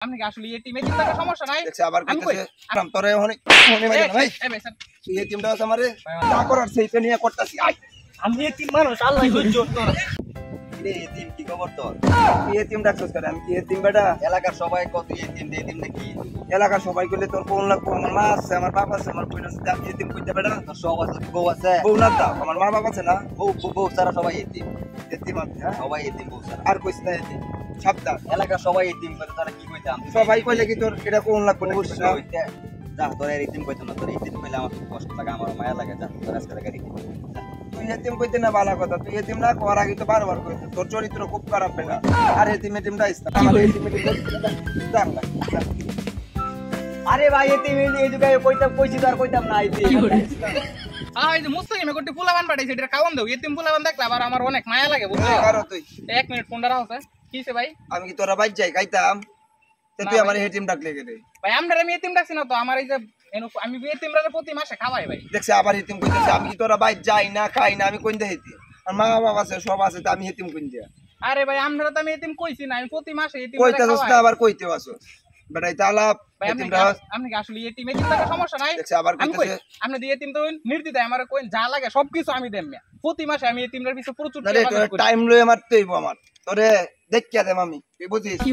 আপনি কি আসলে এই টিমে চিন্তা সমস্যা নাই দেখছ আবার কইতেছে আরাম তোরে হনি ভাই ভাই তুই এই টিমটা আছে আমারে যা করার সেইটা নিয়ে করতাছি আমি এই টিম মানুষ আল্লাহ সহ্য তোরা রে এই টিম কি খবর তোর তুই এই টিম ডাকছস করে আমি কি এই টিম বেটা এলাকার সবাই কত এই টিম দে টিম নাকি এলাকার সবাই কইলে তোর কোন লাগবো আমার মা আছে আমার বাবা আছে আমার বোন আছে আমি এই টিম কইতে বেটা তোর সব আছে বউ আছে বউ না দাও আমার মা বাবা আছে না বউ সারা সবাই এই টিম আছে সবাই এই টিম বউ সারা আর কইছ না এই টিম সাবধান এলাকার সবাই এই টিম করে তারা কি কইতাম সবাই কইলে কি তোর এটা কোন লাগবো না যা তোর এই টিম কইতাম না তোর এই টিম কইলে আমার কষ্ট লাগে আমার মায়া লাগে যা তোর আজকে গাড়ি তুই এতিম কইতে না ভালো কথা তুই এতিম না কর আগে তো বারবার কইতে তোর চরিত্র খুব খারাপ বেটা আর এতিমটা ইসনা আমার এতিমটা আরে ভাই এতিম এই যুগে কইছি তো আর কইতাম না এই এই যে মুস্তাকিমে কোটি ফুলাবান পাঠাইছে এটা কাউন দাও এতিম ফুলাবান দেখলা আবার আমার অনেক মায়া লাগে বুঝছো কারো তুই 1 মিনিট ফোনটা রাখো কিছে ভাই আমি কি তোরা বাইজ যাই খাইতাম তুই আমার এতিম ডাকলে গেলে ভাই আমরা আমি এতিম ডাকছি না তো আমার এই যে আমি এতিমরা প্রতি মাসে খাওয়াই ভাই দেখছ আবার এতিম কইতেছে আমি কি তোরা বাইজ যাই না খাই না আমি কোন দেইতি আর মা বাবা আছে সব আছে তো আমি এতিম কোন দিয়া আরে ভাই আমরা তো আমি এতিম কইছি না আমি প্রতি মাসে এতিম কইতাছস না আবার কইতেও আসস বেটা এটা আলাপ এতিমরা আপনি কি আসলে এতিমে চিন্তা সমস্যা নাই দেখছ আবার কইতেছে আপনি দিয়ে এতিম তো নির্দিদায় আমার কই যা লাগে সবকিছু আমি দেম প্রতি মাসে আমি এতিমদের পিছে প্রচুর টাকা করি টাইম লয়ে মারতেইব আমার তোরে দেখিয়া দেম আমি তুই বুঝিস কি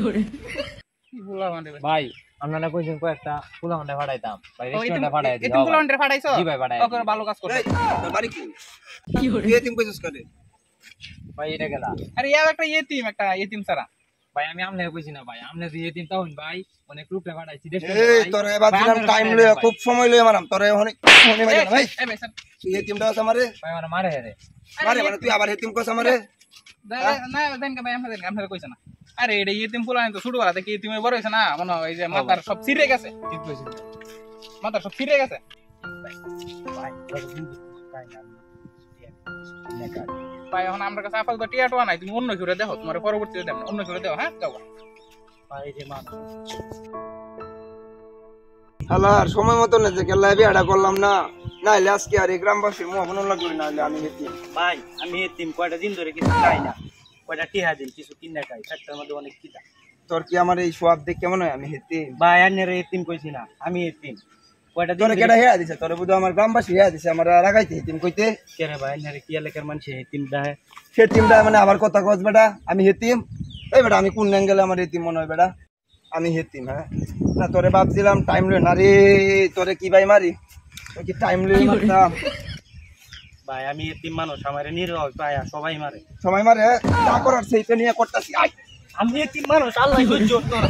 বলা মানে ভাই আপনারা কইছেন কয়েকটা ফুলামন্ডা ফাড়াইতাম ভাই রেস্টুরেন্টে ফাড়াই দিই এতিম ফুলামন্ডা ফাড়াইছো জি ভাই ফাড়াই ওকে ভালো কাজ করছে তোর বাড়ি কি এতিম কইছস করে ভাই এটা গেলা আরে ইয়া একটা এতিম সারা ভাই আমি আমনে কইছি না ভাই আমনে যে এতিম তাউন ভাই অনেক রূপে ফাড়াইছি এই তোরে বাজিলাম টাইম লয়ে খুব সময় লয়ে মারাম তোরে অনেক ভাই ভাই এই স্যার তুই এতিমটা আছে আমারে ভাই মানে মারে রে মারে মানে তুই আবার এতিম কস আমারে না দেন কে ভাই আমরা কইছ না আরে এটা এতিম ফুলান তো ছোটবেলা থেকে এতিমে বড় হইছে না মনে হয় যে মাথার সব ছিঁড়ে গেছে ঠিক কইছিস মাথার সব ছিঁড়ে গেছে ভাই ভাই এখন আমার কাছে আপাতত টিয়াটোয়া নাই তুমি অন্য কেউ দেখো তোমার পরবর্তীতে দেব অন্য কেউ দেখো হ্যাঁ যাও ভাই যে মা হালার সময় মতো না যে কেলা বিয়াটা করলাম না নাইলে আজকে আর এই গ্রামবাসীর মোহ মন লাগবে নাইলে আমি এতিম ভাই আমি এতিম কয়টা দিন ধরে কিছু খাই না কয়টা টিহা দিন কিছু কিনে খাই চারটার মধ্যে অনেক কিটা তোর কি আমার এই সোয়াব দেখ কেমন হয় আমি এতিম ভাই আন্নের এতিম কইছি না আমি এতিম কয়টা দিন তোরে কেডা হেয়া দিছে তোরে বুঝো আমার গ্রামবাসী হেয়া দিছে আমার লাগাইতে এতিম কইতে কেরে ভাই আন্নের কি এলাকার মানুষ এতিম দেয় সে এতিমটা মানে আবার কথা কস বেটা আমি এতিম এই বেটা আমি কোন অ্যাঙ্গেলে আমার এতিম মনে হয় বেটা আমি এতিম হ্যাঁ না তোরে ভাবছিলাম টাইম লই না রে তোরে কি ভাই মারি তুই কি টাইম লই মারতাম ভাই আমি এতিম মানুষ আমারে নিরহ পায়া সবাই মারে সময় মারে যা করার সেইটা নিয়ে করতাছি আমি এতিম মানুষ আল্লাহ সহ্য তোরা